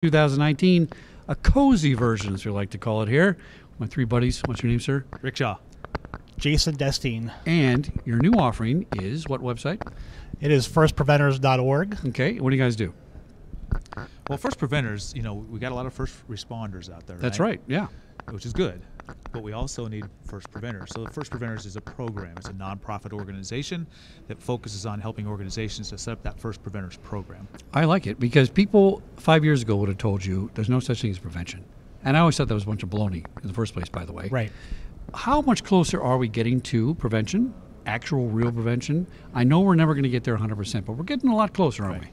2019, a cozy version, as we like to call it here. My three buddies. What's your name, sir? Rick Shaw. Jason Destine. And your new offering is what website? It is firstpreventers.org. Okay. What do you guys do? Well, first preventers, we got a lot of first responders out there. That's right. Yeah. Which is good. But we also need first preventers. So the First Preventers is a program. It's a nonprofit organization that focuses on helping organizations to set up that First Preventers program. I like it because people 5 years ago would have told you there's no such thing as prevention. And I always thought that was a bunch of baloney in the first place, by the way. Right. How much closer are we getting to prevention, actual real prevention? I know we're never going to get there 100%, but we're getting a lot closer, aren't we?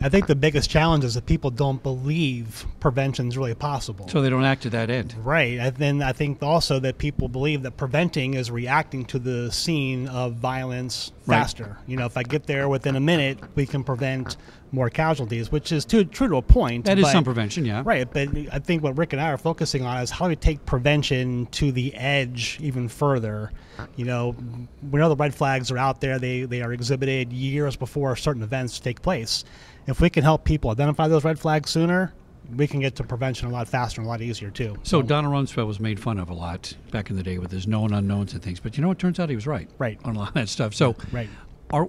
I think the biggest challenge is that people don't believe prevention is really possible. So they don't act to that end. Right. And then I think also that people believe that preventing is reacting to the scene of violence faster. Right. If I get there within a minute, we can prevent more casualties, which is true to a point. That is some prevention, yeah. Right. But I think what Rick and I are focusing on is how do we take prevention to the edge even further. We know the red flags are out there. They are exhibited years before certain events take place. If we can help people identify those red flags sooner, we can get to prevention a lot faster and a lot easier too. So Donald Rumsfeld was made fun of a lot back in the day with his known unknowns and things. But it turns out he was right. Right. On a lot of that stuff. So right. How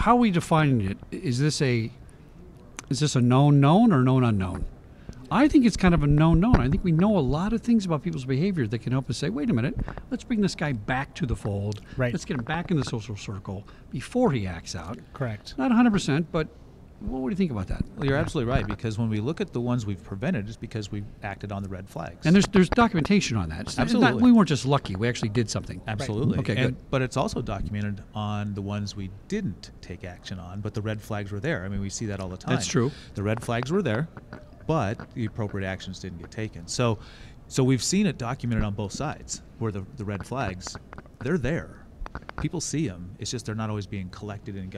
are we defining it? Is this a known or known unknown? I think it's kind of a known. I think we know a lot of things about people's behavior that can help us say, wait a minute, let's bring this guy back to the fold. Right. Let's get him back in the social circle before he acts out. Correct. Not 100%, but what do you think about that? Well, you're absolutely right, because when we look at the ones we've prevented, it's because we've acted on the red flags. And there's documentation on that. Absolutely. We weren't just lucky. We actually did something. Absolutely. Right. Okay, good. But it's also documented on the ones we didn't take action on, but the red flags were there. I mean, we see that all the time. That's true. The red flags were there, but the appropriate actions didn't get taken. So we've seen it documented on both sides, where the red flags, they're there. People see them. It's just they're not always being collected and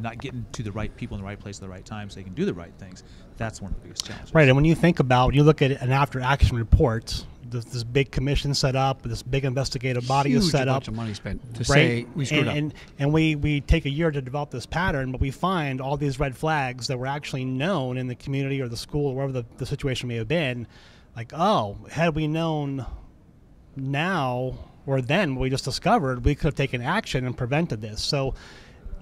not getting to the right people in the right place at the right time so they can do the right things. That's one of the biggest challenges. Right, and when you look at an after-action report, this big commission set up, this big investigative body is set up. Huge bunch of money spent to say we screwed up. And we take a year to develop this pattern, but we find all these red flags that were actually known in the community or the school or wherever the situation may have been. Like, had we known now or then we just discovered, we could have taken action and prevented this. So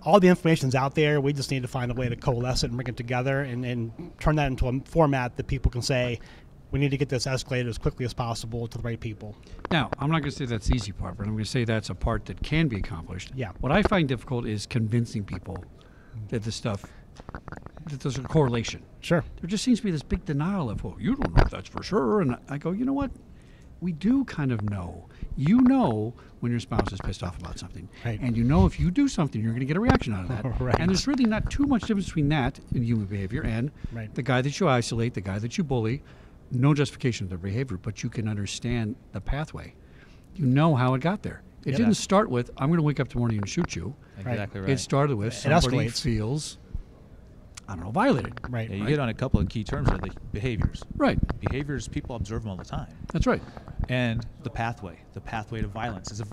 all the information's out there. We just need to find a way to coalesce it and bring it together and turn that into a format that people can say, we need to get this escalated as quickly as possible to the right people. Now, I'm not going to say that's the easy part, but I'm going to say that's a part that can be accomplished. Yeah. What I find difficult is convincing people that that there's a correlation. Sure. There just seems to be this big denial of, you don't know if that's for sure. And I go, you know what? We do kind of know. You know when your spouse is pissed off about something. Right. And you know if you do something, you're going to get a reaction out of that. Right. And there's really not too much difference between that in human behavior and the guy that you isolate, the guy that you bully. No justification of their behavior, but you can understand the pathway. You know how it got there. It didn't start with, I'm going to wake up tomorrow and shoot you. Exactly right. It started with somebody feels, violated. Right. Yeah, you hit on a couple of key terms there, the behaviors. Right. Behaviors, people observe them all the time. That's right. And the pathway to violence is a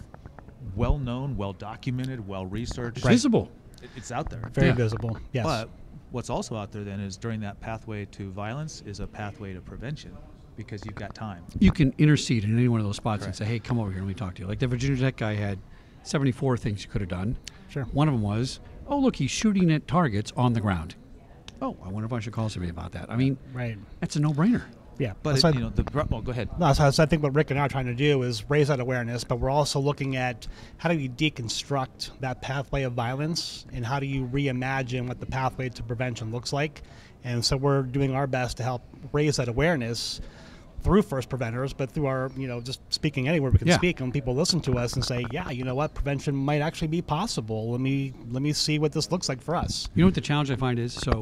well-known, well-documented, well-researched. Visible. It's out there. Very visible, yes. But what's also out there then is during that pathway to violence is a pathway to prevention, because you've got time. You can intercede in any one of those spots and Correct. say, hey, come over here and let me talk to you. Like the Virginia Tech guy had 74 things he could have done. Sure. One of them was, look, he's shooting at targets on the ground. I wonder if I should call somebody about that. I mean, that's a no-brainer. Yeah. But go ahead. No, so I think what Rick and I are trying to do is raise that awareness, but we're also looking at how do you deconstruct that pathway of violence and how do you reimagine what the pathway to prevention looks like. And so we're doing our best to help raise that awareness through First Preventers, but through our, just speaking anywhere we can speak, and people listen to us and say, you know what, prevention might actually be possible. Let me see what this looks like for us. You know what the challenge I find is? So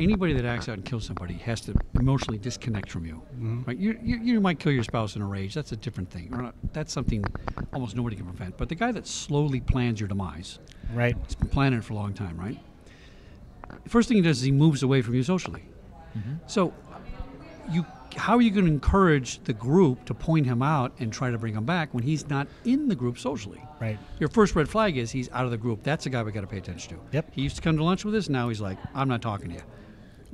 anybody that acts out and kills somebody has to emotionally disconnect from you. Mm-hmm. Right? You might kill your spouse in a rage. That's a different thing. That's something almost nobody can prevent. But the guy that slowly plans your demise, right? He's been planning it for a long time, right? The first thing he does is he moves away from you socially. Mm-hmm. So how are you going to encourage the group to point him out and try to bring him back when he's not in the group socially? Right. Your first red flag is he's out of the group. That's the guy we got to pay attention to. Yep. He used to come to lunch with us. Now he's like, I'm not talking to you.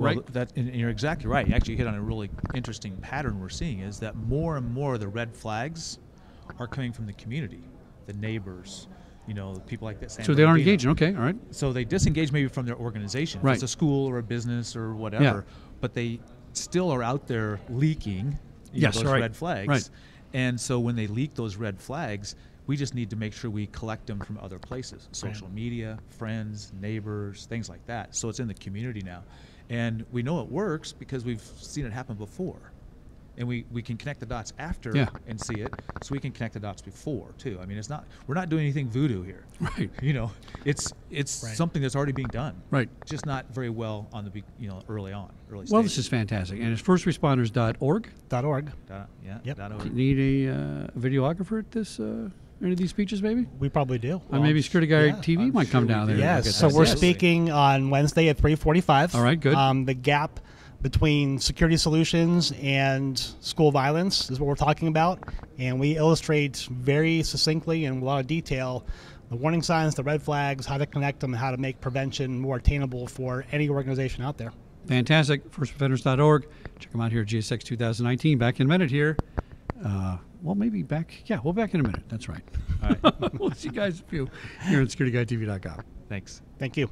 Well, right? and you're exactly right. You actually hit on a really interesting pattern we're seeing is that more and more of the red flags are coming from the community, the neighbors, the people like that. So they are engaging. Okay, all right. So they disengage maybe from their organization. Right. If it's a school or a business or whatever, but they still are out there leaking those red flags. Right. And so when they leak those red flags, we just need to make sure we collect them from other places, social media, friends, neighbors, things like that. So it's in the community now. And we know it works because we've seen it happen before. And we can connect the dots after and see it, so we can connect the dots before too. I mean, we're not doing anything voodoo here. Right. It's something that's already being done. Right. Just not very well on the early stage. Well, this is fantastic. And it's firstresponders.org. .org. Yep. Do you need a videographer at this? Any of these speeches, maybe? We probably do. Maybe Security Guy TV might come down there. Yes. So we're speaking on Wednesday at 3:45. All right, good. The gap between security solutions and school violence is what we're talking about. And we illustrate very succinctly and with a lot of detail the warning signs, the red flags, how to connect them, how to make prevention more attainable for any organization out there. Fantastic. Firstoffenders.org. Check them out here at GSX 2019. Back in a minute here. Well, maybe back. Yeah, we'll back in a minute. That's right. All right. We'll see you guys here on SecurityGuideTV.com. Thanks. Thank you.